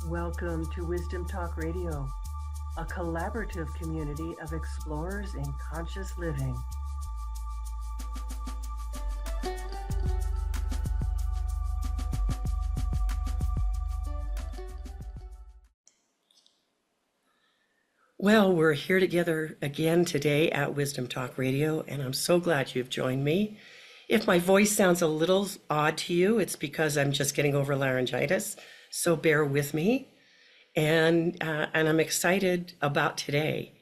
Welcome to Wisdom Talk Radio, a collaborative community of explorers in conscious living. Well, we're here together again today at Wisdom Talk Radio, and I'm so glad you've joined me. If my voice sounds a little odd to you, it's because I'm just getting over laryngitis, so bear with me. And I'm excited about today.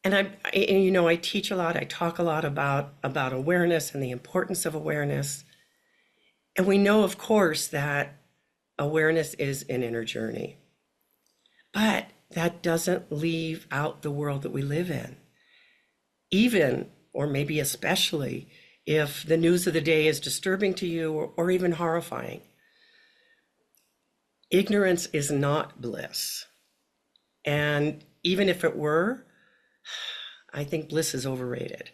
And I teach a lot. I talk a lot about awareness and the importance of awareness. And we know, of course, that awareness is an inner journey. But that doesn't leave out the world that we live in. Even, or maybe especially, if the news of the day is disturbing to you or even horrifying. Ignorance is not bliss. And even if it were, I think bliss is overrated.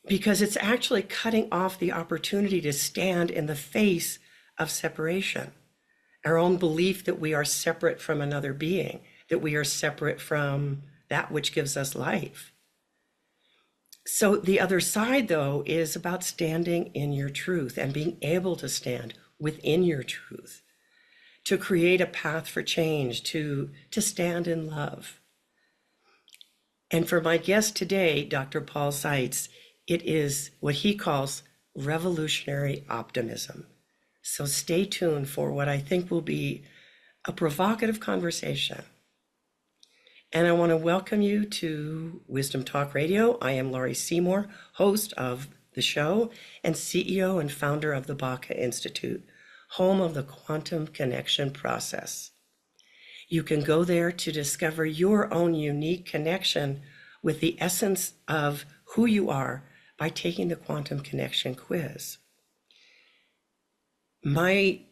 Because it's actually cutting off the opportunity to stand in the face of separation. Our own belief that we are separate from another being, that we are separate from that which gives us life. So the other side, though, is about standing in your truth and being able to stand within your truth, to create a path for change, to stand in love. And for my guest today, Dr. Paul Zeitz, it is what he calls revolutionary optimism. So stay tuned for what I think will be a provocative conversation. And I want to welcome you to Wisdom Talk Radio. I am Laurie Seymour, host of the show and CEO and founder of the Baca Institute, home of the quantum connection process. You can go there to discover your own unique connection with the essence of who you are by taking the quantum connection quiz. My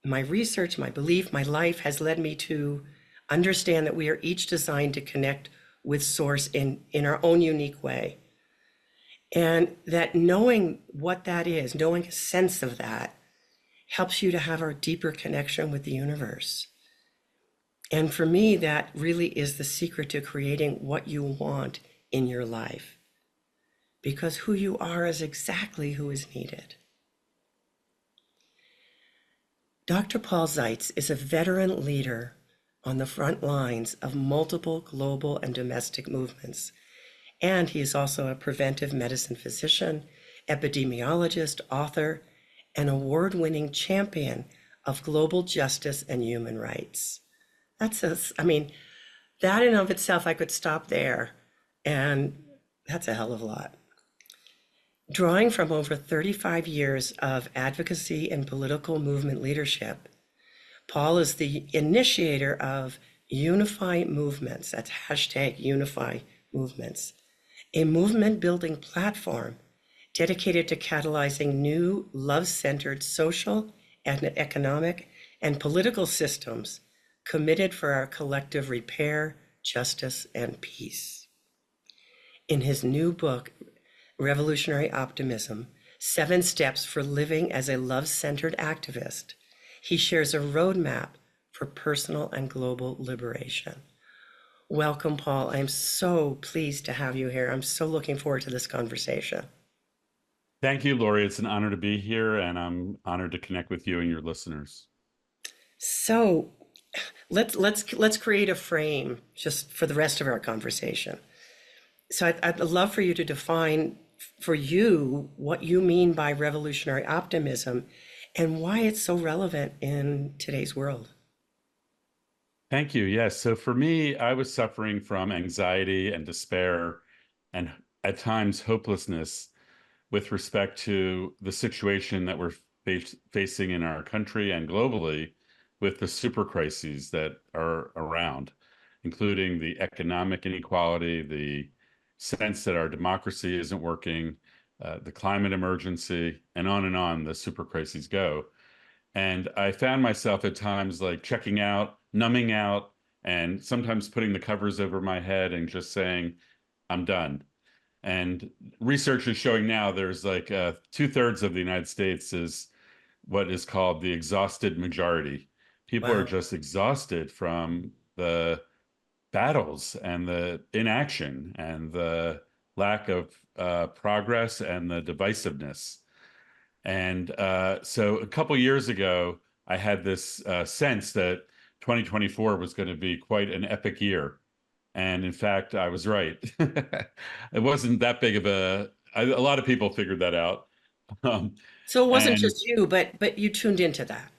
research, my belief, my life has led me to understand that we are each designed to connect with Source in our own unique way. And that knowing what that is, knowing a sense of that, helps you to have a deeper connection with the universe. And for me, that really is the secret to creating what you want in your life. Because who you are is exactly who is needed. Dr. Paul Zeitz is a veteran leader on the front lines of multiple global and domestic movements. And he is also a preventive medicine physician, epidemiologist, author, an award-winning champion of global justice and human rights. That in and of itself, I could stop there, and that's a hell of a lot. Drawing from over 35 years of advocacy and political movement leadership, Paul is the initiator of Unify Movements, that's hashtag Unify Movements, a movement-building platform dedicated to catalyzing new love-centered social and economic and political systems committed for our collective repair, justice, and peace. In his new book, Revolutionary Optimism, 7 Steps for Living as a Love-Centered Activist, he shares a roadmap for personal and global liberation. Welcome, Paul. I'm so pleased to have you here. I'm so looking forward to this conversation. Thank you, Laurie. It's an honor to be here, and I'm honored to connect with you and your listeners. So let's create a frame just for the rest of our conversation. So I'd love for you to define for you what you mean by revolutionary optimism and why it's so relevant in today's world. Thank you. Yes. So for me, I was suffering from anxiety and despair and at times hopelessness with respect to the situation that we're facing in our country and globally with the super crises that are around, including the economic inequality, the sense that our democracy isn't working, the climate emergency, and on the super crises go. And I found myself at times like checking out, numbing out, and sometimes putting the covers over my head and just saying, I'm done. And research is showing now there's like 2/3 of the United States is what is called the exhausted majority. People are Wow. just exhausted from the battles and the inaction and the lack of progress and the divisiveness. And so a couple years ago, I had this sense that 2024 was going to be quite an epic year. And in fact, I was right. It wasn't that big of a lot of people figured that out. Um, So it wasn't and just you, but you tuned into that.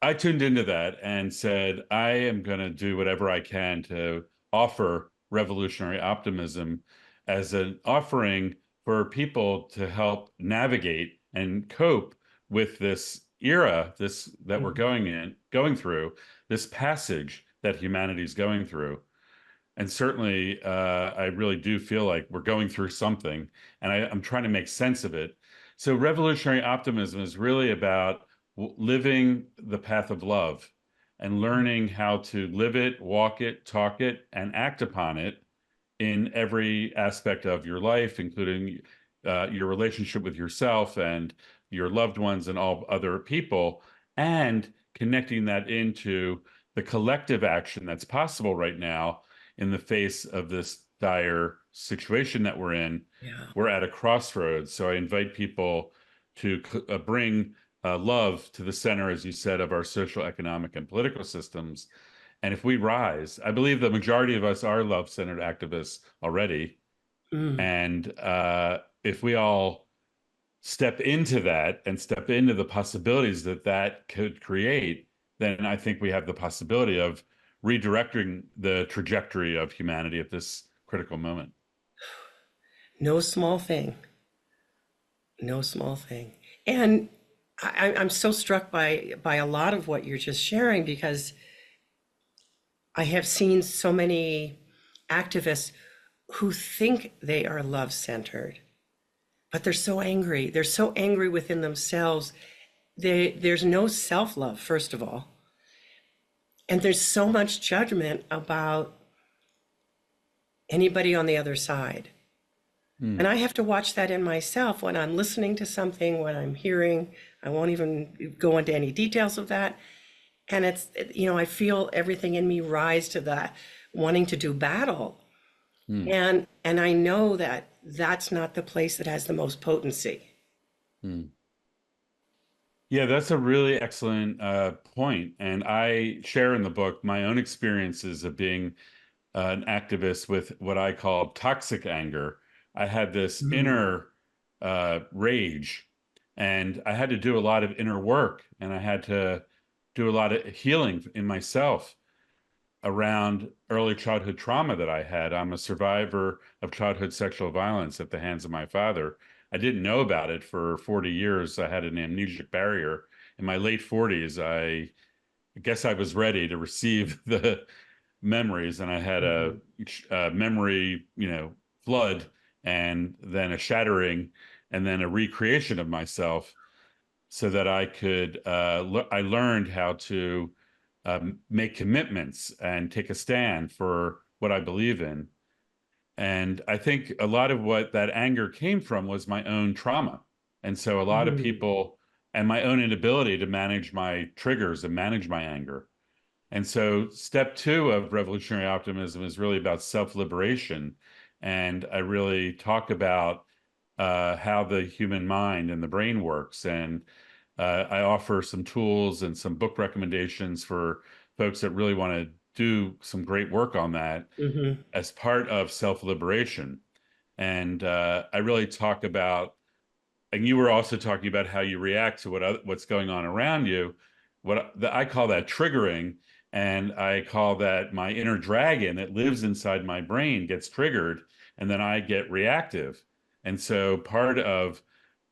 I tuned into that and said, I am going to do whatever I can to offer revolutionary optimism as an offering for people to help navigate and cope with this era, this that we're Mhm. going through, this passage that humanity is going through. And certainly, I really do feel like we're going through something, and I'm trying to make sense of it. So, revolutionary optimism is really about living the path of love and learning how to live it, walk it, talk it, and act upon it in every aspect of your life, including your relationship with yourself and your loved ones and all other people, and connecting that into the collective action that's possible right now in the face of this dire situation that we're in. Yeah. We're at a crossroads. So I invite people to bring love to the center, as you said, of our social, economic, and political systems. And if we rise, I believe the majority of us are love-centered activists already. Mm. And if we all step into that and step into the possibilities that that could create, then I think we have the possibility of redirecting the trajectory of humanity at this critical moment. No small thing. No small thing. And I'm so struck by a lot of what you're just sharing because I have seen so many activists who think they are love centered, but they're so angry. They're so angry within themselves. There's no self love, first of all. And there's so much judgment about anybody on the other side. Hmm. And I have to watch that in myself when I'm listening to something, when I'm hearing. I won't even go into any details of that. And I feel everything in me rise to that, wanting to do battle. Hmm. And I know that that's not the place that has the most potency. Hmm. Yeah, that's a really excellent point. And I share in the book my own experiences of being an activist with what I call toxic anger. I had this Mm. inner rage, and I had to do a lot of inner work, and I had to do a lot of healing in myself around early childhood trauma that I had. I'm a survivor of childhood sexual violence at the hands of my father. I didn't know about it for 40 years. I had an amnesic barrier. In my late 40s, I guess I was ready to receive the memories, and I had Mhm. a memory, flood, and then a shattering, and then a recreation of myself, so that I could. I learned how to make commitments and take a stand for what I believe in. And I think a lot of what that anger came from was my own trauma. And so a lot of Mhm. people and my own inability to manage my triggers and manage my anger. And so, step two of revolutionary optimism is really about self liberation. And I really talk about how the human mind and the brain works. And I offer some tools and some book recommendations for folks that really want to do some great work on that Mhm. as part of self liberation. And I really talk about, and you were also talking about how you react to what's going on around you. I call that triggering, and I call that my inner dragon that lives inside my brain gets triggered, and then I get reactive. And so part of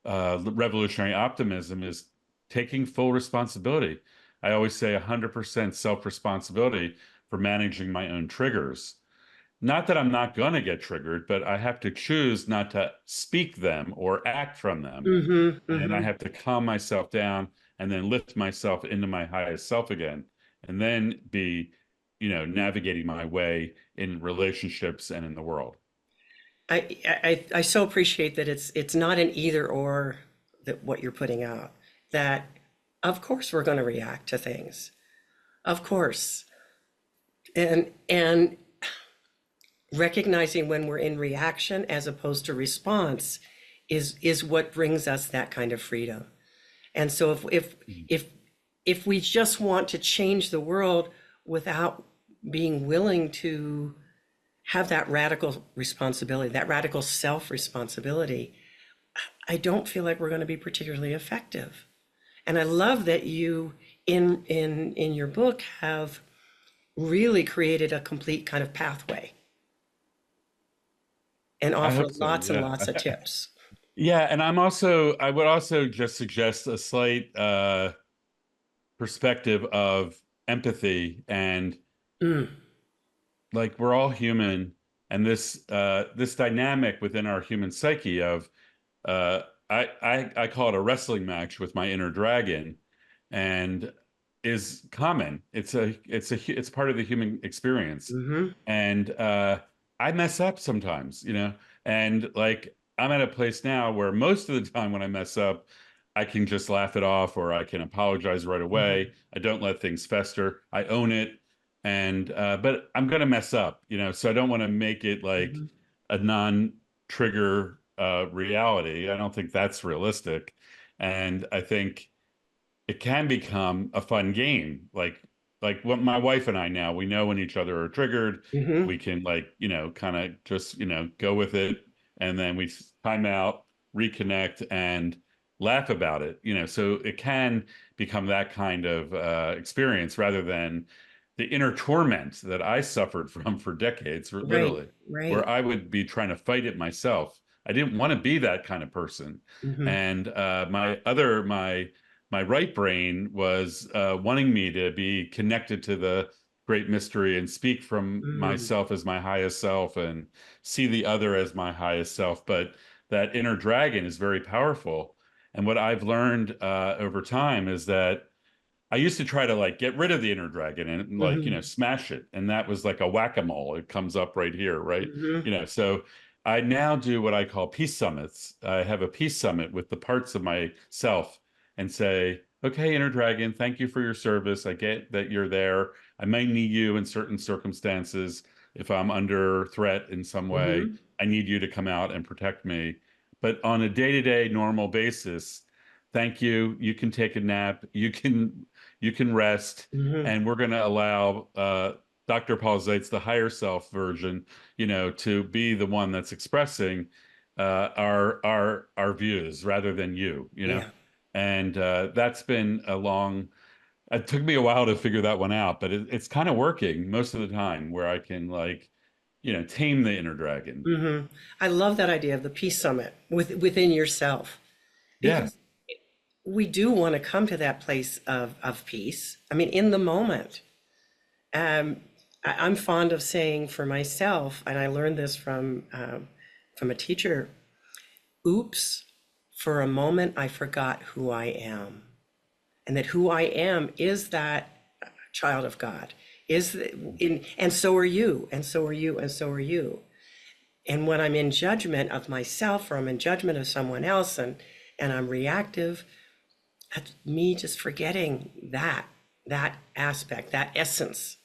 revolutionary optimism is taking full responsibility. I always say 100% self-responsibility for managing my own triggers. Not that I'm not going to get triggered, but I have to choose not to speak them or act from them. Mhm. And I Mhm. have to calm myself down and then lift myself into my highest self again. And then be, navigating my way in relationships and in the world. I so appreciate that it's not an either or that what you're putting out. That of course we're going to react to things. Of course. And recognizing when we're in reaction as opposed to response is what brings us that kind of freedom. And so if we just want to change the world without being willing to have that radical responsibility, that radical self-responsibility, I don't feel like we're going to be particularly effective. And I love that you in your book have really created a complete kind of pathway and I offer hope so. lots and Yeah. lots of tips. Yeah, and I would also just suggest a slight perspective of empathy and Mm, like we're all human, and this dynamic within our human psyche of uh I call it a wrestling match with my inner dragon, and is common. It's part of the human experience. hmm And I mess up sometimes, and like I'm at a place now where most of the time when I mess up, I can just laugh it off or I can apologize right away. hmm I don't let things fester. I own it. And but I'm gonna mess up, so I don't want to make it like hmm a non-trigger reality. I don't think that's realistic. And I think it can become a fun game. Like what my wife and I now, we know when each other are triggered. hmm We can like, kind of just, go with it. And then we time out, reconnect and laugh about it. So it can become that kind of experience rather than the inner torment that I suffered from for decades, Right, literally, where right. I would be trying to fight it myself. I didn't want to be that kind of person. hmm And my right brain was wanting me to be connected to the great mystery and speak from mm myself as my highest self and see the other as my highest self. But that inner dragon is very powerful. And what I've learned over time is that I used to try to like get rid of the inner dragon and like, hmm smash it. And that was like a whack-a-mole. It comes up right here, right? hmm So I now do what I call peace summits. I have a peace summit with the parts of myself and say, okay, inner dragon, thank you for your service. I get that you're there. I might need you in certain circumstances. If I'm under threat in some way, hmm I need you to come out and protect me. But on a day-to-day normal basis, thank you. You can take a nap. You can rest, hmm and we're going to allow Dr. Paul Zeitz, the higher self version, to be the one that's expressing our views rather than you. Yeah. And that's been a long. It took me a while to figure that one out, but it's kind of working most of the time, where I can like, tame the inner dragon. hmm I love that idea of the peace summit within yourself, Yeah. because we do want to come to that place of peace. I mean, in the moment. Um, I'm fond of saying for myself, and I learned this from a teacher, oops, for a moment I forgot who I am. And that who I am is that child of God. And so are you, and so are you, and so are you. And when I'm in judgment of myself or I'm in judgment of someone else and I'm reactive, that's me just forgetting that aspect, that essence.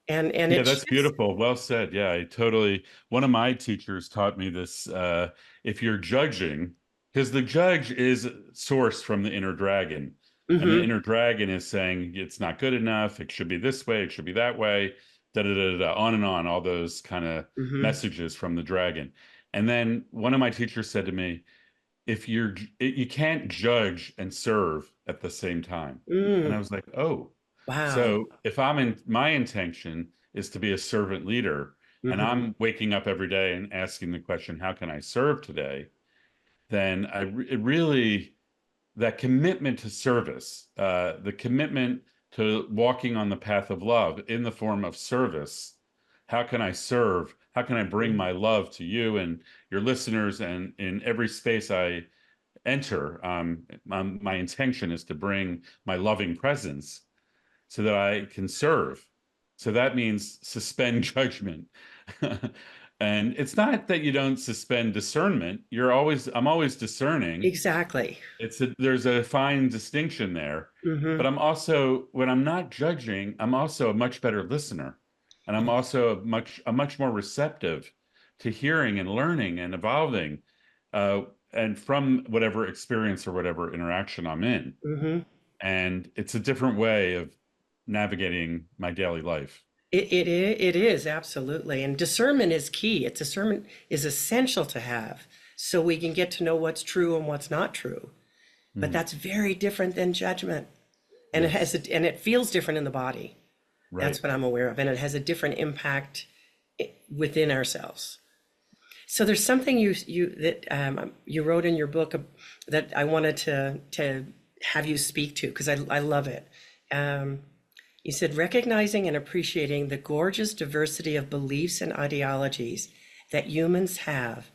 And Yeah, it that's shifts. beautiful. Well said. Yeah, I totally. One of my teachers taught me this. If you're judging, because the judge is sourced from the inner dragon, and the hmm inner dragon is saying it's not good enough. It should be this way. It should be that way. Da da da da. On and on. All those kind of hmm messages from the dragon. And then one of my teachers said to me, if you can't judge and serve at the same time. And I Mm, was like, oh, wow. so if my intention is to be a servant leader, and hmm I'm waking up every day and asking the question, how can I serve today? Then it really, that commitment to service, the commitment to walking on the path of love in the form of service. How can I serve? How can I bring my love to you and your listeners, and in every space I enter? My intention is to bring my loving presence so that I can serve. So that means suspend judgment. And it's not that you don't suspend discernment. I'm always discerning. Exactly. There's a fine distinction there. But Hmm. I'm also, when I'm not judging, I'm also a much better listener. And I'm also a much more receptive to hearing and learning and evolving, uh, and from whatever experience or whatever interaction I'm in. Hmm. And it's a different way of navigating my daily life. It is absolutely, and discernment is key. It's discernment is essential to have so we can get to know what's true and what's not true. But Mm, that's very different than judgment, and yes, and it feels different in the body. right. That's what I'm aware of, and it has a different impact within ourselves. So there's something you wrote in your book that I wanted to have you speak to because I love it. Um, You said recognizing and appreciating the gorgeous diversity of beliefs and ideologies that humans have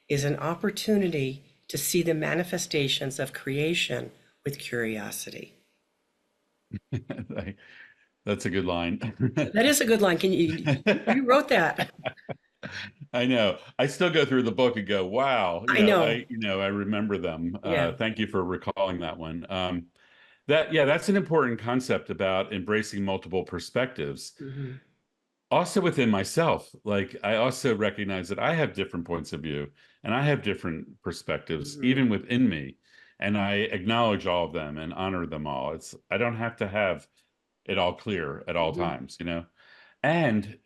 is an opportunity to see the manifestations of creation with curiosity. Like, that's a good line. That is a good line. Can you wrote that? I know. I still go through the book and go, wow, I know. I remember them. Yeah. Thank you for recalling that one. That's an important concept about embracing multiple perspectives. Hmm. Also within myself, like I also recognize that I have different points of view and I have different perspectives, Hmm. even within me. And I acknowledge all of them and honor them all. I don't have to have it all clear at all Hmm. times. And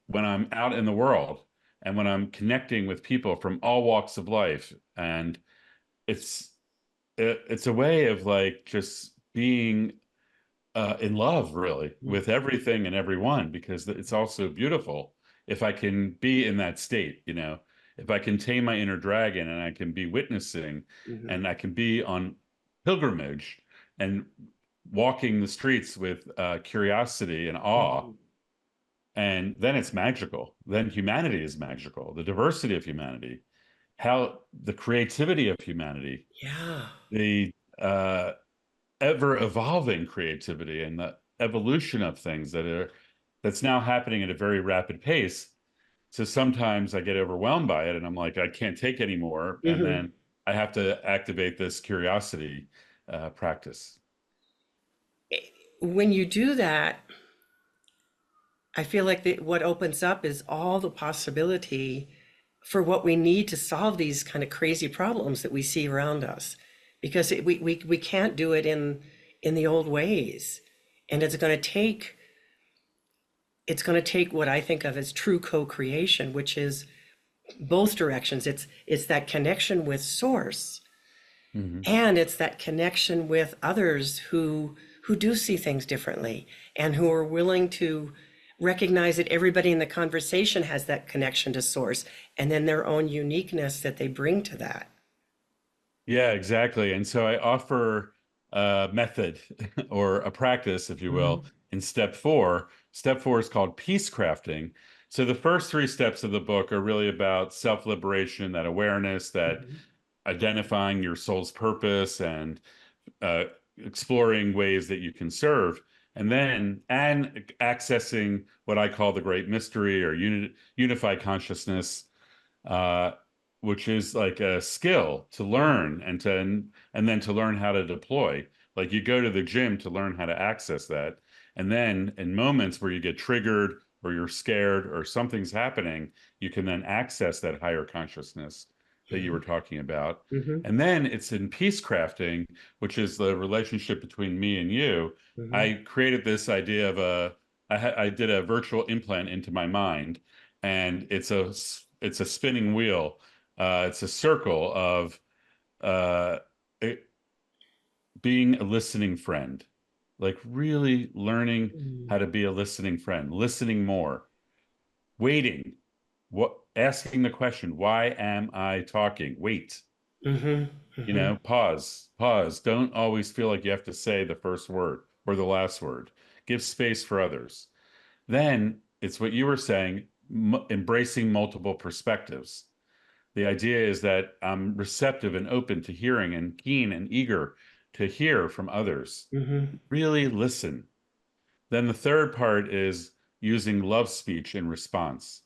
when I'm out in the world and when I'm connecting with people from all walks of life, and it's it's a way of like just being in love, really, with everything and everyone, because it's also beautiful if I can be in that state. If I can tame my inner dragon and I can be witnessing Hmm. and I can be on pilgrimage and walking the streets with curiosity and awe, Hmm. and then it's magical. Then humanity is magical. The diversity of humanity, how the creativity of humanity, Yeah. the ever evolving creativity and the evolution of things that's now happening at a very rapid pace. So sometimes I get overwhelmed by it and I'm like, I can't take anymore. And Hmm. then I have to activate this curiosity practice. When you do that, I feel like what opens up is all the possibility for what we need to solve these kind of crazy problems that we see around us, because we can't do it in the old ways, and it's going to take what I think of as true co-creation, which is both directions. It's that connection with source, Mhm. and it's that connection with others who do see things differently and who are willing to recognize that everybody in the conversation has that connection to source and then their own uniqueness that they bring to that. Yeah, exactly. And so I offer a method or a practice, if you will, Mhm. in step four. Step four is called peace crafting. So the first three steps of the book are really about self-liberation, that awareness, that Mhm. identifying your soul's purpose and uh, exploring ways that you can serve. And accessing what I call the great mystery or unified consciousness, uh, which is like a skill to learn and then to learn how to deploy. Like you go to the gym to learn how to access that. And then in moments where you get triggered or you're scared or something's happening, you can then access that higher consciousness that you were talking about. Mhm. And then it's in peace crafting, which is the relationship between me and you. Mhm. I created this idea of I did a virtual implant into my mind, and it's a spinning wheel. It's a circle of uh, it, being a listening friend, like really learning Mhm. how to be a listening friend, listening more, waiting, asking the question, why am I talking? Wait, Mhm. Mhm. pause. Don't always feel like you have to say the first word or the last word. Give space for others. Then it's what you were saying, embracing multiple perspectives. The idea is that I'm receptive and open to hearing and keen and eager to hear from others. Mhm. Really listen. Then the third part is using love speech in response.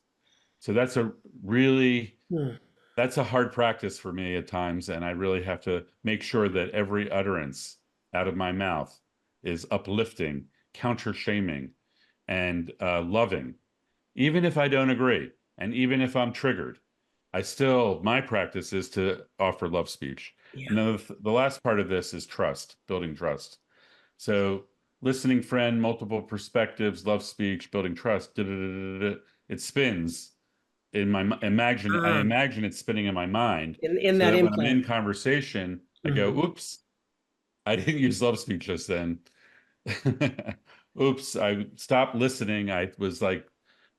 So that's a really Hmm. that's a hard practice for me at times, and I really have to make sure that every utterance out of my mouth is uplifting, counter-shaming, and loving, even if I don't agree, and even if I'm triggered. My practice is to offer love speech. Yeah. And then the last part of this is trust, building trust. So listening friend, multiple perspectives, love speech, building trust. It spins in my imagine. I Ah, imagine it spinning in my mind, in so that that when I'm implant. in conversation, I go, Hmm. "Oops, I didn't use love speech just then." Oops, I stopped listening.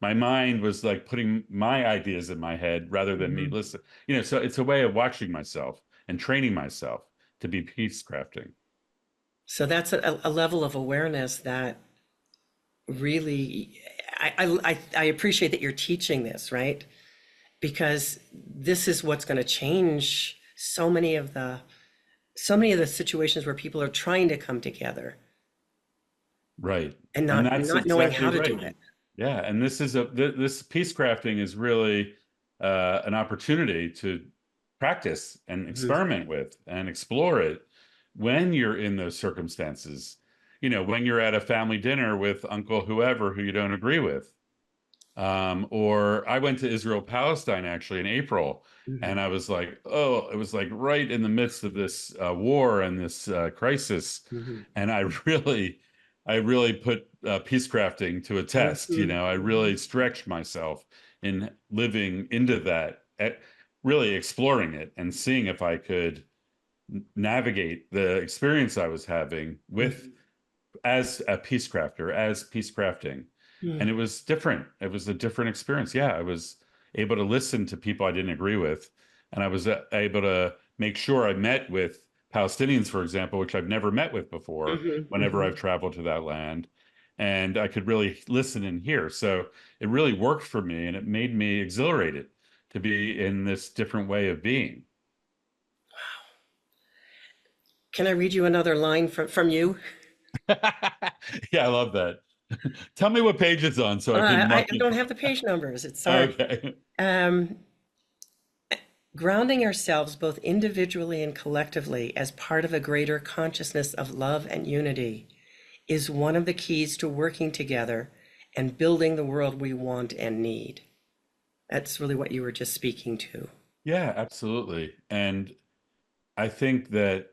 My mind was like putting my ideas in my head rather than me Hmm. listen. So it's a way of watching myself and training myself to be peace crafting. So that's a level of awareness that really, I appreciate that you're teaching this, right? Because this is what's going to change so many of the situations where people are trying to come together Right. and And not that's not knowing exactly how to right. do it. Yeah. And this peace crafting is really an opportunity to practice and Mhm. experiment with and explore it when you're in those circumstances. When you're at a family dinner with Uncle whoever who you don't agree with. Or I went to Israel, Palestine actually in April, and Mhm. I was like, oh, it was like right in the midst of this war and this crisis, Mhm. and I really put peace crafting to a test. Mhm. I really Mhm. stretched myself in living into that, really exploring it and seeing if I could navigate the experience I was having with Mhm. as a peace crafter, as peace crafting. And Mhm. it was different. It was a different experience. Yeah, I was able to listen to people I didn't agree with. And I was able to make sure I met with Palestinians, for example, which I've never met with before Mhm. whenever I've Mhm. traveled to that land. And I could really listen and hear. So it really worked for me and it made me exhilarated to be in this different way of being. Can I read you another line from you? Yeah, I love that. Tell me what page it's on so I can I mark I it. don't have the page numbers. It's sorry. Okay. Um, Grounding ourselves both individually and collectively as part of a greater consciousness of love and unity is one of the keys to working together and building the world we want and need. That's really what you were just speaking to. Yeah, absolutely. And I think that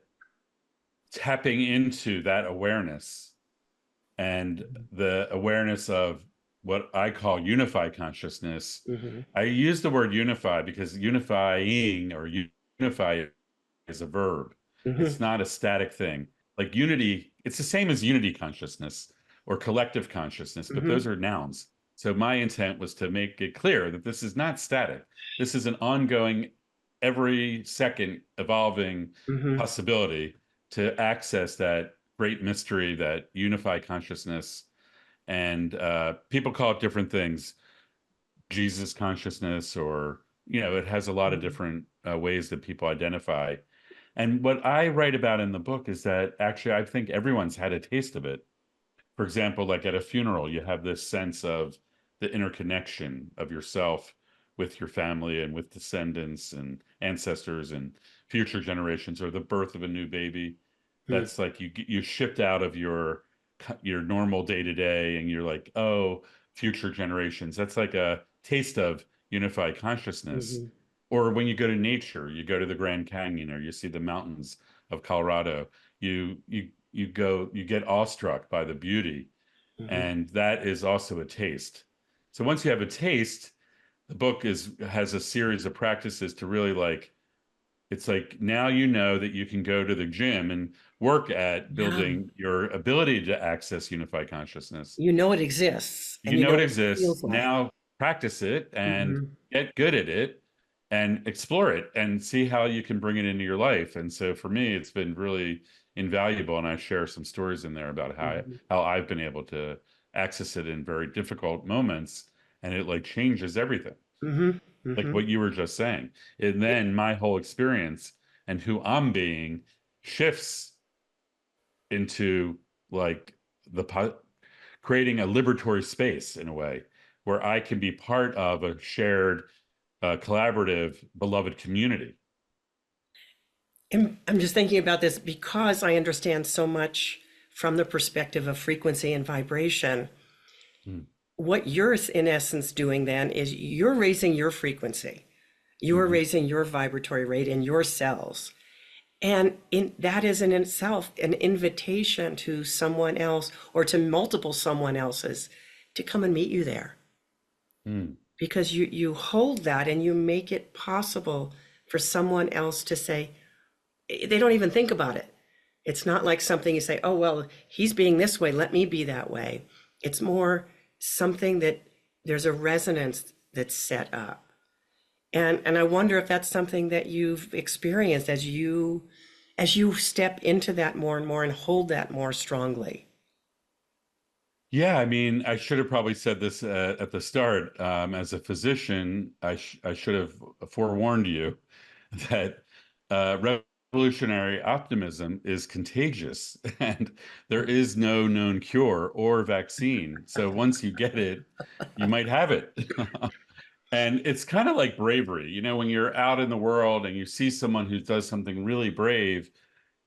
tapping into that awareness and the awareness of what I call unified consciousness, Hmm. I use the word unify because unifying or unify is a verb. It's Hmm. not a static thing. Like unity, it's the same as unity consciousness or collective consciousness, but those Hmm. are nouns. So my intent was to make it clear that this is not static. This is an ongoing, every second evolving Hmm. possibility to access that great mystery, that unified consciousness. And people call it different things, Jesus consciousness, or, it has a lot of different ways that people identify. And what I write about in the book is that actually I think everyone's had a taste of it. For example, like at a funeral, you have this sense of the interconnection of yourself with your family and with descendants and ancestors and future generations, or the birth of a new baby. That's like you shift out of your normal day to day, and you're like, oh, future generations. That's like a taste of unified consciousness. Hmm. Or when you go to nature, you go to the Grand Canyon or you see the mountains of Colorado, you get awestruck by the beauty, Hmm. and that is also a taste. So once you have a taste, the book has a series of practices to really like, it's like now you know that you can go to the gym and work at Yeah. building your ability to access unified consciousness. You know it exists and You you know know it what it exists. feels like. Now practice it and Hmm. get good at it and explore it and see how you can bring it into your life. And so for me, it's been really invaluable. And I share some stories in there about Hmm. how I've been able to access it in very difficult moments. And it like changes everything, Hmm. like Hmm. what you were just saying. And then my whole experience and who I'm being shifts into like the creating a liberatory space in a way where I can be part of a shared, collaborative, beloved community. And I'm just thinking about this because I understand so much from the perspective of frequency and vibration. Mm. What you're in essence doing then is you're raising your frequency. You are Mhm. raising your vibratory rate in your cells. And that is in itself an invitation to someone else or to multiple someone else's to come and meet you there. Mm. Because you hold that and you make it possible for someone else to say, they don't even think about it. It's not like something you say, oh, well, he's being this way, let me be that way. It's more something that there's a resonance that's set up. And I wonder if that's something that you've experienced as you step into that more and more and hold that more strongly. Yeah, I mean, I should have probably said this at the start. As a physician, I should have forewarned you that revolutionary optimism is contagious, and there is no known cure or vaccine. So once you get it, you might have it. And it's kind of like bravery, when you're out in the world and you see someone who does something really brave,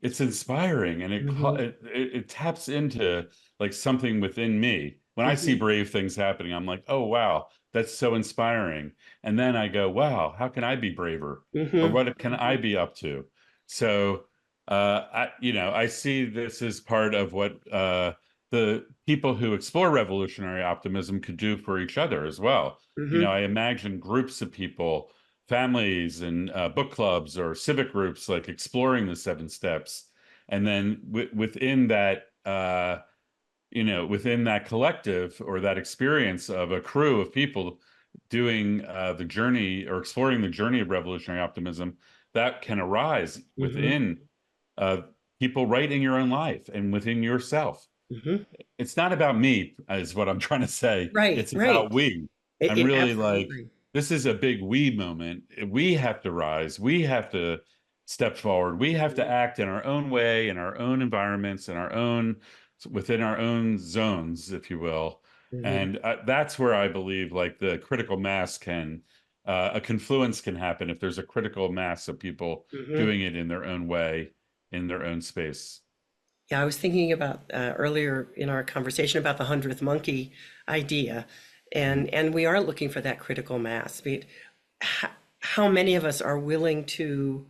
it's inspiring, and Hmm. it taps into like something within me. When I see Hmm. brave things happening, I'm like, oh wow, that's so inspiring. And then I go, wow, how can I be braver? Or Hmm. what can I be up to? So I see this as part of what the people who explore revolutionary optimism could do for each other as well. Hmm. I imagine groups of people, families and book clubs or civic groups, like exploring the seven steps, and then within that within that collective or that experience of a crew of people doing the journey or exploring the journey of revolutionary optimism, that can arise Hmm. within uh, people right in your own life and within yourself. Hmm. It's not about me, is what I'm trying to say. Right, It's right. about we. I'm It really like, absolutely. this is a big we moment. We have to rise. We have to step forward. We have to act in our own way, in our own environments, in our own, within our own zones, if you will. Hmm. And that's where I believe like the critical mass a confluence can happen if there's a critical mass of people Hmm. doing it in their own way, in their own space. Yeah, I was thinking about earlier in our conversation about the 100th monkey idea, Mhm. and we are looking for that critical mass. I mean, how, how many of us are willing to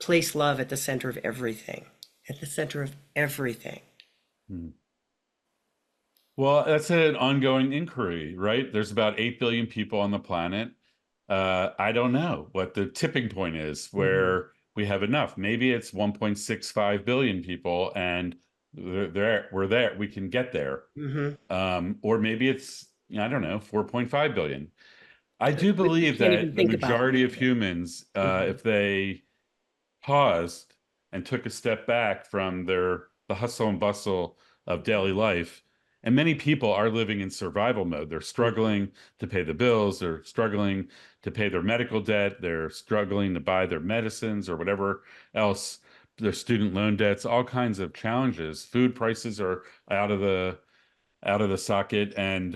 place love at the center of everything, at the center of everything? Mhm. Well, that's an ongoing inquiry, right? There's about 8 billion people on the planet. I don't know what the tipping point is Hmm. where we have enough. Maybe it's 1.65 billion people and we're there, we can get there. Hmm. Or maybe it's, I don't know, 4.5 billion. I do We believe can't even that the think about majority of it. humans, Hmm. if they paused and took a step back from the hustle and bustle of daily life. And many people are living in survival mode. They're struggling to pay the bills, they're struggling to pay their medical debt, they're struggling to buy their medicines or whatever else, their student loan debts, all kinds of challenges. Food prices are out of the socket. And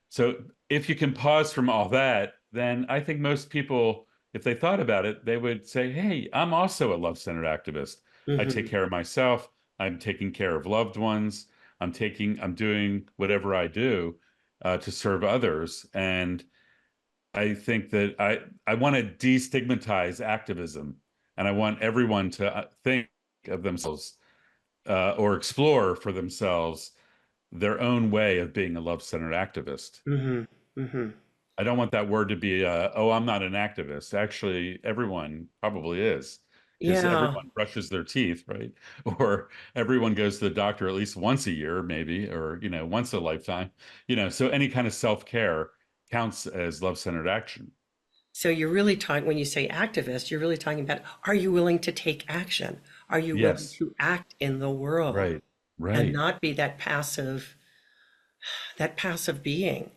so if you can pause from all that, then I think most people, if they thought about it, they would say, hey, I'm also a love-centered activist. I take Hmm. care of myself. I'm taking care of loved ones. I'm doing whatever I do to serve others. And I think that I want to destigmatize activism, and I want everyone to think of themselves or explore for themselves their own way of being a love-centered activist. Hmm. Hmm. I don't want that word to be, oh, I'm not an activist. Actually, everyone probably is, because Yeah. everyone brushes their teeth, right? Or everyone goes to the doctor at least once a year, maybe, or, once a lifetime. So any kind of self-care counts as love-centered action. So you're really talking, when you say activist, you're really talking about, are you willing to take action? Are you willing Yes, to act in the world right, and right. not be that passive being?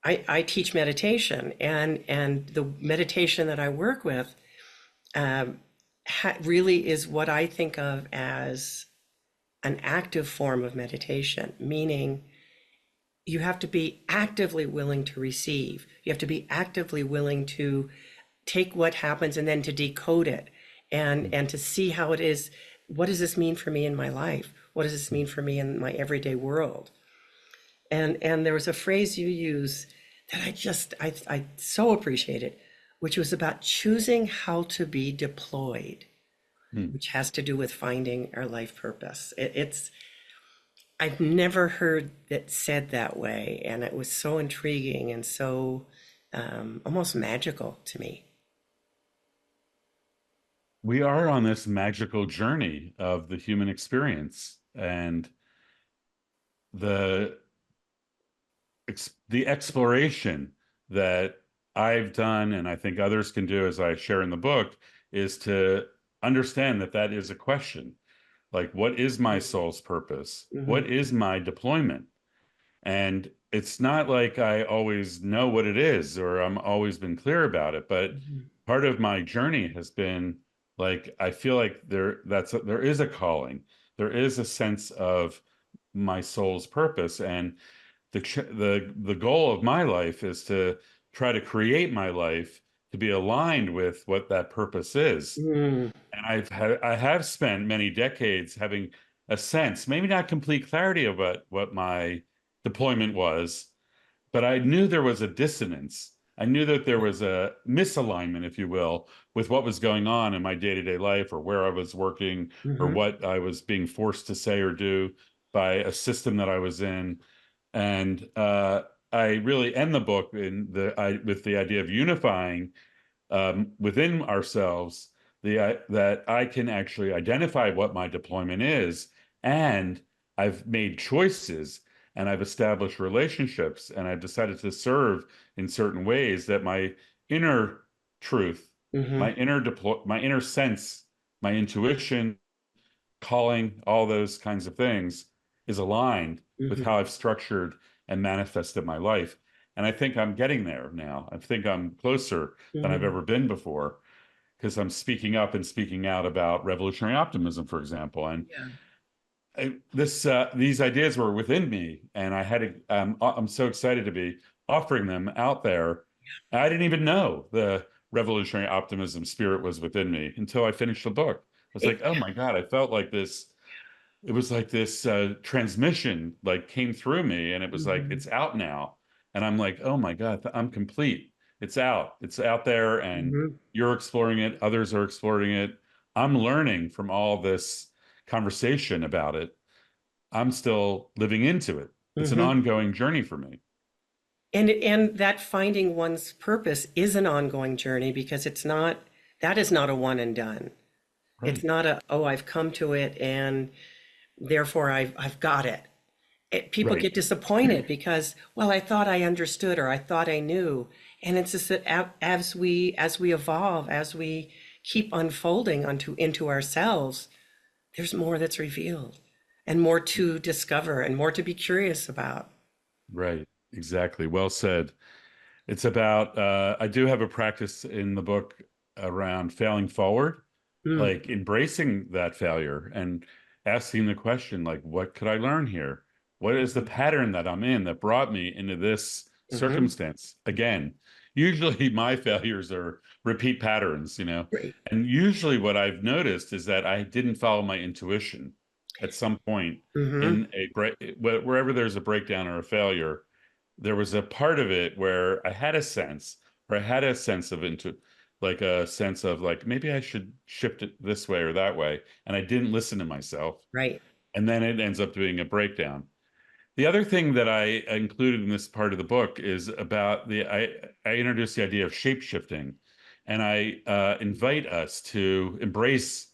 I, I teach meditation, and the meditation that I work with really is what I think of as an active form of meditation, meaning you have to be actively willing to receive. You have to be actively willing to take what happens and then to decode it and to see how it is. What does this mean for me in my life? What does this mean for me in my everyday world? And there was a phrase you use that I so appreciated, which was about choosing how to be deployed, Hmm. which has to do with finding our life purpose. It's I've never heard it said that way, and it was so intriguing and so almost magical to me. We are on this magical journey of the human experience, and the the exploration that I've done, and I think others can do, as I share in the book, is to understand that that is a question. Like, what is my soul's purpose? Hmm. What is my deployment? And it's not like I always know what it is or I'm always been clear about it, but Hmm. part of my journey has been like I feel like there is a calling. There is a sense of my soul's purpose, and the goal of my life is to try to create my life to be aligned with what that purpose is. Mm. And I have spent many decades having a sense, maybe not complete clarity of what my deployment was, but I knew there was a dissonance. I knew that there was a misalignment, if you will, with what was going on in my day-to-day life or where I was working or Hmm. what I was being forced to say or do by a system that I was in. And I really end the book with the idea of unifying within ourselves that I can actually identify what my deployment is, and I've made choices and I've established relationships and I've decided to serve in certain ways that my inner truth, Hmm. my inner sense, my intuition, calling, all those kinds of things is aligned with Hmm. how I've structured and manifested my life. And I think I'm getting there now. I think I'm closer than I've Hmm. ever been before because I'm speaking up and speaking out about revolutionary optimism, for example. And Yeah. these ideas were within me, and I'm so excited to be offering them out there. I didn't even know the revolutionary optimism spirit was within me until I finished the book. I was like, It, oh my God, I felt like this. It was like this transmission like came through me, and it was like hmm. it's out now. And I'm like, oh my God, I'm complete. It's out. It's out there, and Hmm. you're exploring it. Others are exploring it. I'm learning from all this conversation about it. I'm still living into it. It's an Hmm. ongoing journey for me. And that finding one's purpose is an ongoing journey because that is not a one and done. It's Right. not a, oh, I've come to it and therefore I've got it. People Right. get disappointed because, well, I thought I understood or I thought I knew. And it's just that as we evolve, as we keep unfolding into ourselves, there's more that's revealed and more to discover and more to be curious about. Right. Exactly. Well said. It's about, I do have a practice in the book around failing forward, Mm. like embracing that failure and asking the question, like, what could I learn here? What is the pattern that I'm in that brought me into this Mm-hmm. circumstance? Again, usually my failures are repeat patterns, Great. and usually what I've noticed is that I didn't follow my intuition at some point Mm-hmm. in a break, wherever there's a breakdown or a failure. There was a part of it where I had a sense, or I had a sense of into like a sense of like maybe I should shift it this way or that way, and I didn't listen to myself, Right. and then it ends up being a breakdown. The other thing that I included in this part of the book is about I introduced the idea of shape shifting, and I invite us to embrace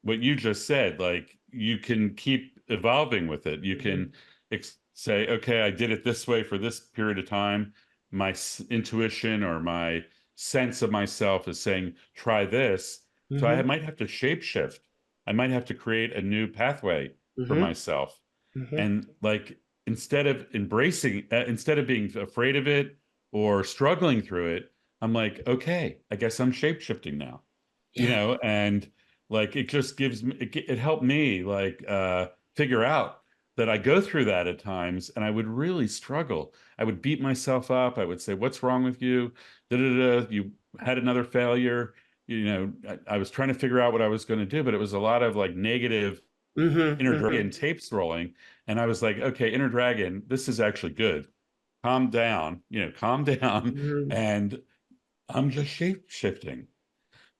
what you just said. Like you can keep evolving with it. You Mm-hmm. can say, okay, I did it this way for this period of time. My intuition or my sense of myself is saying, try this. So Mm-hmm. I might have to shape shift. I might have to create a new pathway for Mm-hmm. myself. Mm-hmm. And like, instead of being afraid of it or struggling through it, I'm like, okay, I guess I'm shape shifting now, Yeah. and like it just gives me it helped me like figure out that I go through that at times, and I would really struggle. I would beat myself up. I would say, "What's wrong with you? Da, da, da. You had another failure." I was trying to figure out what I was going to do, but it was a lot of like negative Mm-hmm. inner Mm-hmm. dragon tapes rolling. And I was like, okay, inner dragon, this is actually good. Calm down, calm down. Mm-hmm. And I'm just shape shifting.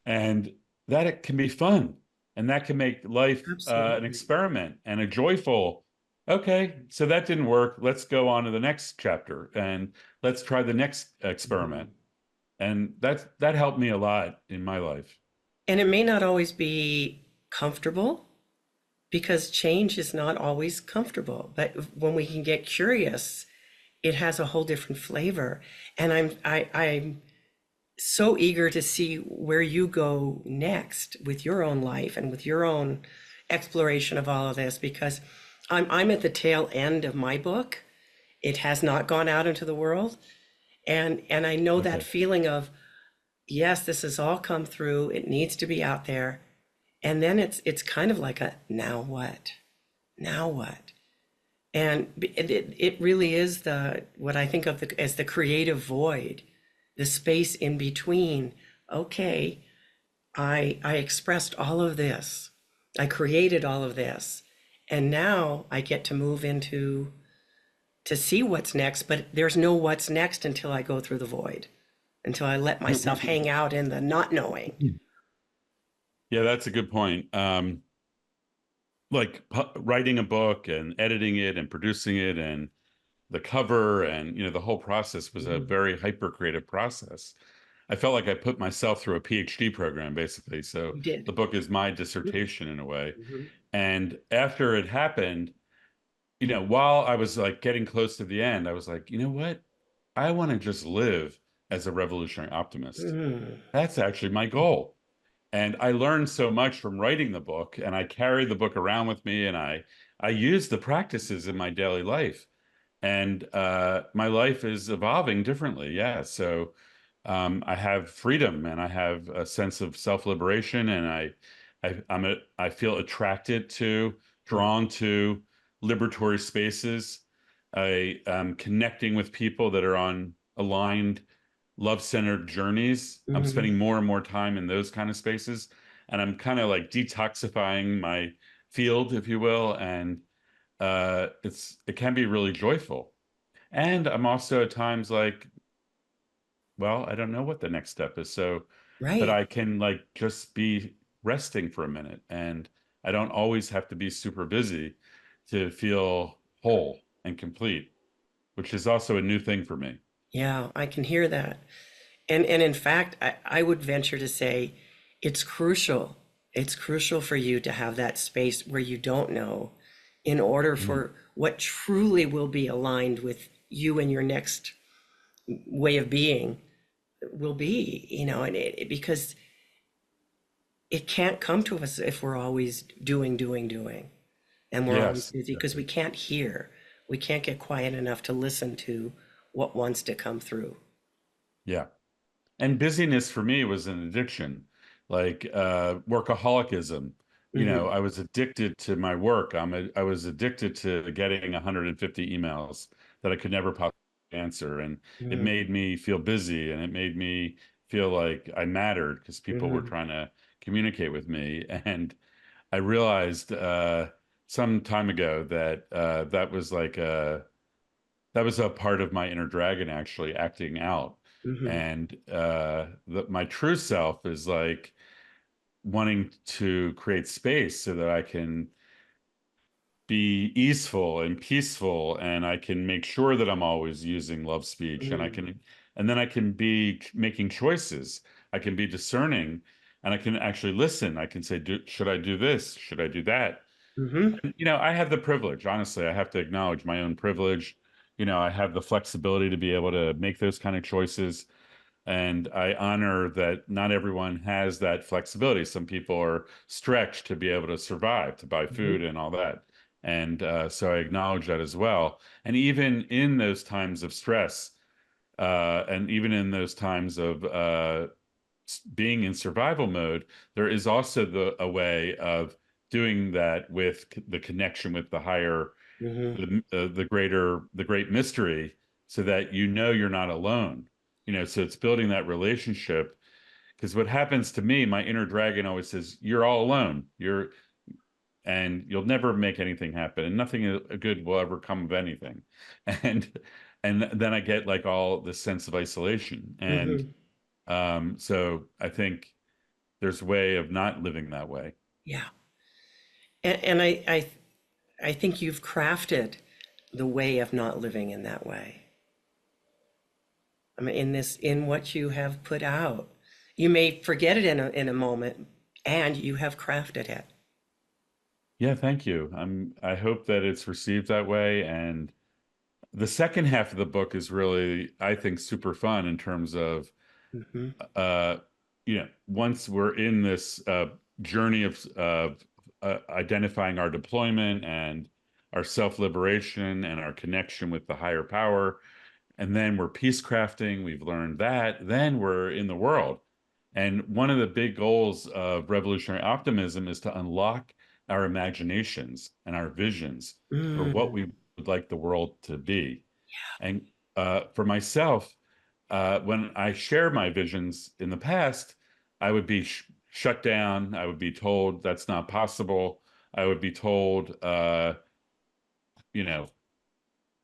And that it can be fun. And that can make life an Absolutely. experiment and a joyful, okay, so that didn't work. Let's go on to the next chapter and let's try the next Mm-hmm. experiment. And that helped me a lot in my life. And it may not always be comfortable because change is not always comfortable. But when we can get curious, it has a whole different flavor. And I'm so eager to see where you go next with your own life and with your own exploration of all of this, because I'm at the tail end of my book. It has not gone out into the world. And I know that Okay. feeling of, yes, this has all come through. It needs to be out there. And then it's kind of like a now what? Now what? And it really is the what I think of as the creative void, the space in between. Okay, I expressed all of this. I created all of this. And now I get to move into to see what's next, but there's no what's next until I go through the void, until I let myself hang out in the not knowing. Yeah, that's a good point. Like writing a book and editing it and producing it and the cover and the whole process was a Mhm. very hyper creative process. I felt like I put myself through a PhD program basically. So You the did. book is my dissertation in a way. Mhm. And after it happened, while I was like getting close to the end, I was like, you know what? I want to just live as a revolutionary optimist. Mhm. That's actually my goal. And I learned so much from writing the book, and I carry the book around with me, and I use the practices in my daily life. And my life is evolving differently. Yeah. So I have freedom, and I have a sense of self-liberation, and I feel attracted to, drawn to liberatory spaces. I am connecting with people that are on aligned, love-centered journeys. I'm Mhm. spending more and more time in those kind of spaces, and I'm kind of like detoxifying my field, if you will, and it can be really joyful. And I'm also at times like, well, I don't know what the next step is. But Right. I can like just be resting for a minute. And I don't always have to be super busy to feel whole and complete, which is also a new thing for me. Yeah, I can hear that. And in fact, I would venture to say it's crucial. It's crucial for you to have that space where you don't know in order Mhm. for what truly will be aligned with you and your next way of being will be, and because it can't come to us if we're always doing, and we're always Yes, busy because we exactly. can't hear. We can't get quiet enough to listen to what wants to come through. Yeah. And busyness for me was an addiction, like workaholicism. Hmm. I was addicted to my work. I was addicted to getting 150 emails that I could never possibly answer. And it Hmm. made me feel busy and it made me feel like I mattered because people were Hmm. trying to communicate with me. And I realized some time ago that that was a part of my inner dragon actually acting out. Hmm. And my true self is like wanting to create space so that I can be easeful and peaceful, and I can make sure that I'm always using love speech, and then I can be making choices. I can be discerning, and I can actually listen. I can say, should I do this? Should I do that? Hmm. I have the privilege, honestly, I have to acknowledge my own privilege. I have the flexibility to be able to make those kind of choices. And I honor that not everyone has that flexibility. Some people are stretched to be able to survive, to buy Hmm. food and all that. And so I acknowledge that as well. And even in those times of stress, and even in those times of being in survival mode, there is also a way of doing that with the connection with the higher Mm-hmm. the great mystery, so that you know you're not alone. So it's building that relationship. Because what happens to me, my inner dragon always says, "You're all alone. And you'll never make anything happen, and nothing good will ever come of anything." And then I get like all this sense of isolation. And Mm-hmm. so I think there's a way of not living that way. Yeah. And I think you've crafted the way of not living in that way. I mean, in what you have put out, you may forget it in a moment, and you have crafted it. Yeah, thank you. I hope that it's received that way. And the second half of the book is really, I think, super fun in terms of, Mm-hmm. uh, once we're in this journey of identifying our deployment and our self-liberation and our connection with the higher power, and then we're peace crafting, we've learned that, then we're in the world. And one of the big goals of revolutionary optimism is to unlock our imaginations and our visions for what Mm. we would like the world to be. And for myself, when I share my visions in the past, I would be shut down. I would be told that's not possible. I would be told, you know,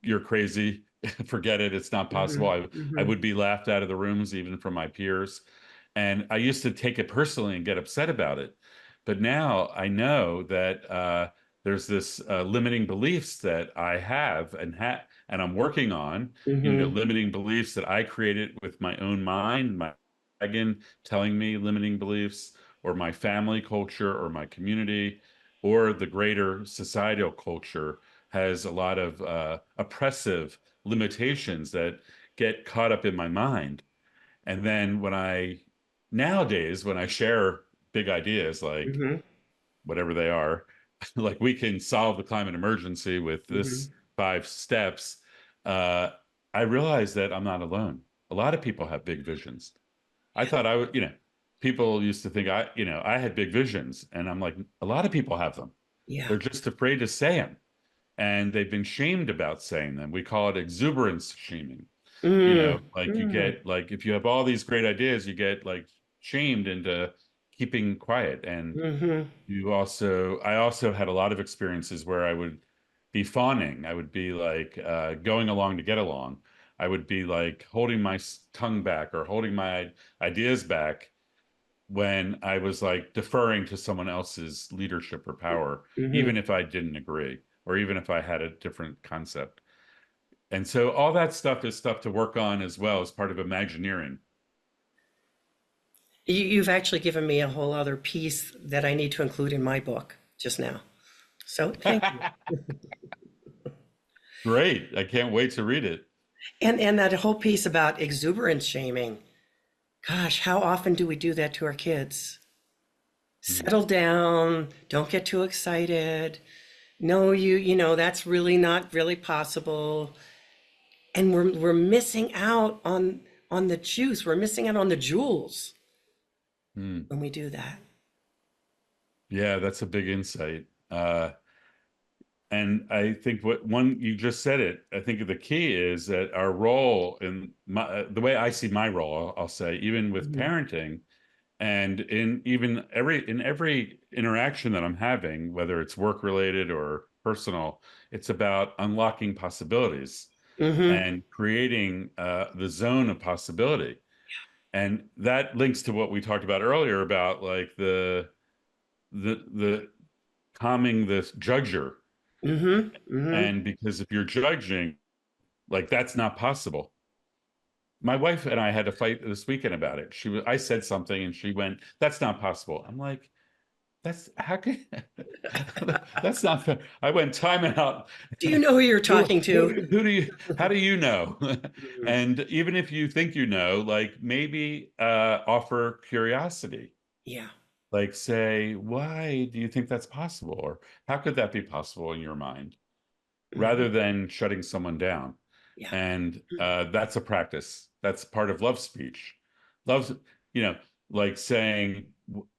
you're crazy. Forget it. It's not possible. Mm-hmm. I Mm-hmm. would be laughed out of the rooms, even from my peers. And I used to take it personally and get upset about it. But now I know that there's this limiting beliefs that I have and I'm working on, Mm-hmm. limiting beliefs that I created with my own mind, my dragon telling me limiting beliefs, or my family culture, or my community, or the greater societal culture has a lot of oppressive limitations that get caught up in my mind. And then nowadays, when I share big ideas, like Mm-hmm. whatever they are, like we can solve the climate emergency with Mm-hmm. this 5 steps, uh, I realize that I'm not alone. A lot of people have big visions. I Yeah. thought I would, people used to think I had big visions, and I'm like, a lot of people have them. Yeah. They're just afraid to say them, and they've been shamed about saying them. We call it exuberance shaming. Mm. Like you Mm. get like if you have all these great ideas, you get like shamed into keeping quiet. And Mm-hmm. I also had a lot of experiences where I would be fawning. I would be like going along to get along. I would be like holding my tongue back or holding my ideas back when I was like deferring to someone else's leadership or power, Mm-hmm. even if I didn't agree or even if I had a different concept. And so all that stuff is stuff to work on as well as part of Imagineering. You've actually given me a whole other piece that I need to include in my book just now. So thank you. Great. I can't wait to read it. And that whole piece about exuberance shaming. Gosh, how often do we do that to our kids? Mm. Settle down, don't get too excited. No, that's really not really possible. And we're missing out on the juice. We're missing out on the jewels Mm. when we do that. Yeah, that's a big insight. And I think you just said it. I think the key is that our role the way I see my role, I'll say, even with Mhm. parenting and in every interaction that I'm having, whether it's work related or personal, it's about unlocking possibilities Mhm. and creating the zone of possibility. And that links to what we talked about earlier about like the calming the judger. Mhm. Mhm. And because if you're judging, like that's not possible. My wife and I had to fight this weekend about it. I said something and she went, "That's not possible." I'm like, "That's how can that's not fair." I went, "Time out. Do you know who you're talking to? How do you know?" Mhm. And even if you think you know, like maybe offer curiosity. Yeah. Like say, "Why do you think that's possible?" Or "How could that be possible in your mind?" Mhm. Rather than shutting someone down. Yeah. And that's a practice. That's part of love speech. Love's, you know, like saying,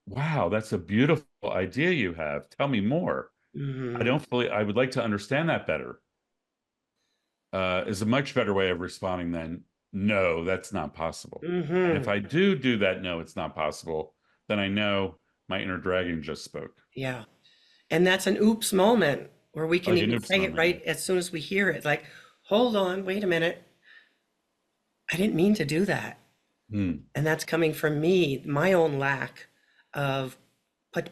"Wow, that's a beautiful idea you have. Tell me more." Mm-hmm. I would like to understand that better, is a much better way of responding than no, that's not possible. And if Mm-hmm. I do that, no, it's not possible, then I know my inner dragon just spoke. Yeah. And that's an oops moment where we can Like an even oops say it moment, yeah. right as soon as we hear it. Like, hold on, wait a minute. I didn't mean to do that. Hmm. And that's coming from me, my own lack of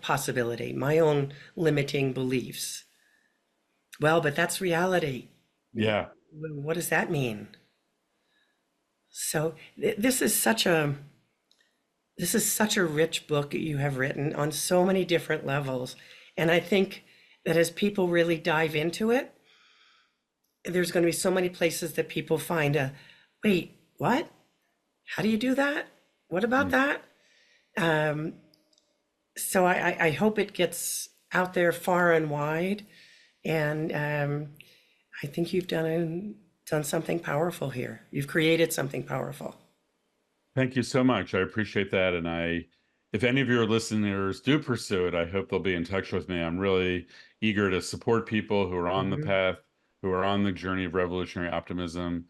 possibility, my own limiting beliefs. Well, but that's reality. Yeah. What does that mean? So this is such a rich book that you have written on so many different levels. And I think that as people really dive into it, there's going to be so many places that people find a, wait, what? How do you do that? What about Hmm. that? Um, so I hope it gets out there far and wide. And I think you've done something powerful here. You've created something powerful. Thank you so much. I appreciate that. And if any of your listeners do pursue it, I hope they'll be in touch with me. I'm really eager to support people who are on the Mhm. path, who are on the journey of revolutionary optimism.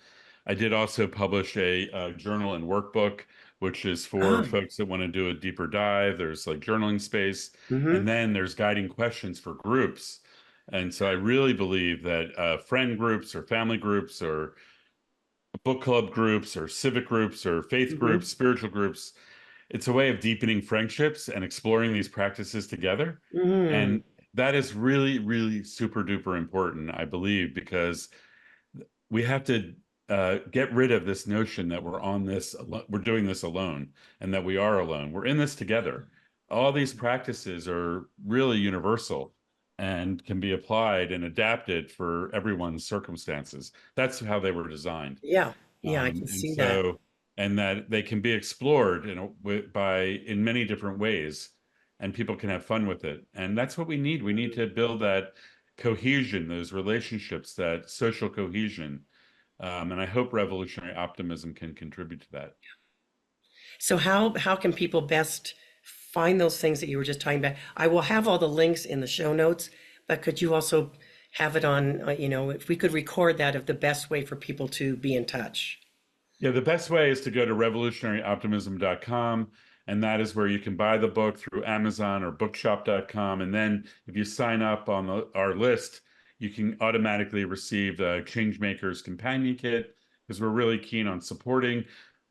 I did also publish a journal and workbook, which is for Ah, folks that want to do a deeper dive. There's like journaling space, and mm-hmm, then there's guiding questions for groups. And so I really believe that friend groups or family groups or book club groups or civic groups or faith mm-hmm, groups, spiritual groups. It's a way of deepening friendships and exploring these practices together. mm-hmm. And that is really, really super duper important, I believe, because we have to get rid of this notion that we're doing this alone and that we are alone. We're in this together. All these practices are really universal and can be applied and adapted for everyone's circumstances. That's how they were designed. Yeah, yeah, I Um, can and see that. so, and that they can be explored in many different ways, and people can have fun with it. And that's what we need. We need to build that cohesion, those relationships, that social cohesion. And I hope revolutionary optimism can contribute to that. So how can people best find those things that you were just talking about? I will have all the links in the show notes, but could you also have it on, if we could record that of the best way for people to be in touch? Yeah, the best way is to go to revolutionaryoptimism.com, and that is where you can buy the book through Amazon or bookshop.com. And then if you sign up on our list, you can automatically receive the Changemakers Companion Kit, because we're really keen on supporting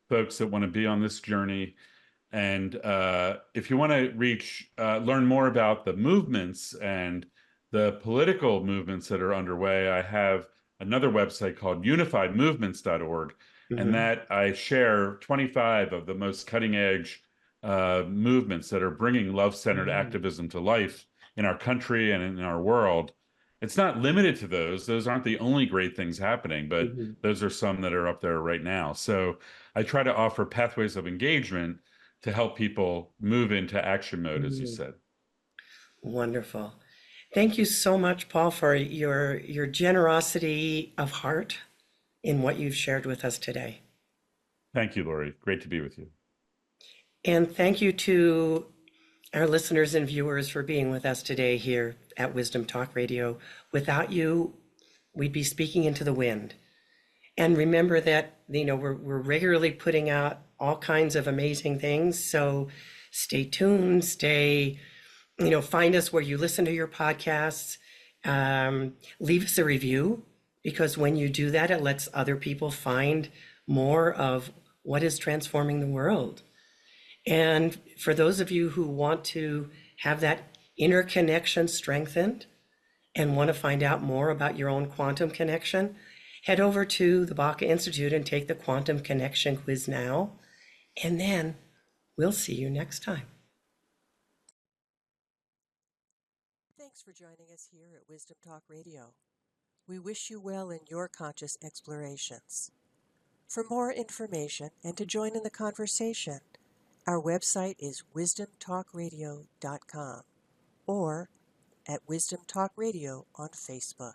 folks that want to be on this journey. And if you want to learn more about the movements and the political movements that are underway, I have another website called unifiedmovements.org. And Hmm. that I share 25 of the most cutting edge movements that are bringing love-centered activism to life in our country and in our world. It's not limited to those. Those aren't the only great things happening, but Hmm. those are some that are up there right now. So I try to offer pathways of engagement to help people move into action mode, as you Hmm. said. Wonderful. Thank you so much, Paul, for your generosity of heart in what you've shared with us today. Thank you, Laurie. Great to be with you. And thank you to our listeners and viewers for being with us today here at Wisdom Talk Radio. Without you, we'd be speaking into the wind. And remember that, we're regularly putting out all kinds of amazing things. So stay tuned, find us where you listen to your podcasts. Leave us a review, because when you do that, it lets other people find more of what is transforming the world. And for those of you who want to have that inner connection strengthened and want to find out more about your own quantum connection, head over to the Baca Institute and take the Quantum Connection quiz now. And then we'll see you next time. Thanks for joining us here at Wisdom Talk Radio. We wish you well in your conscious explorations. For more information and to join in the conversation, our website is wisdomtalkradio.com or at Wisdom Talk Radio on Facebook.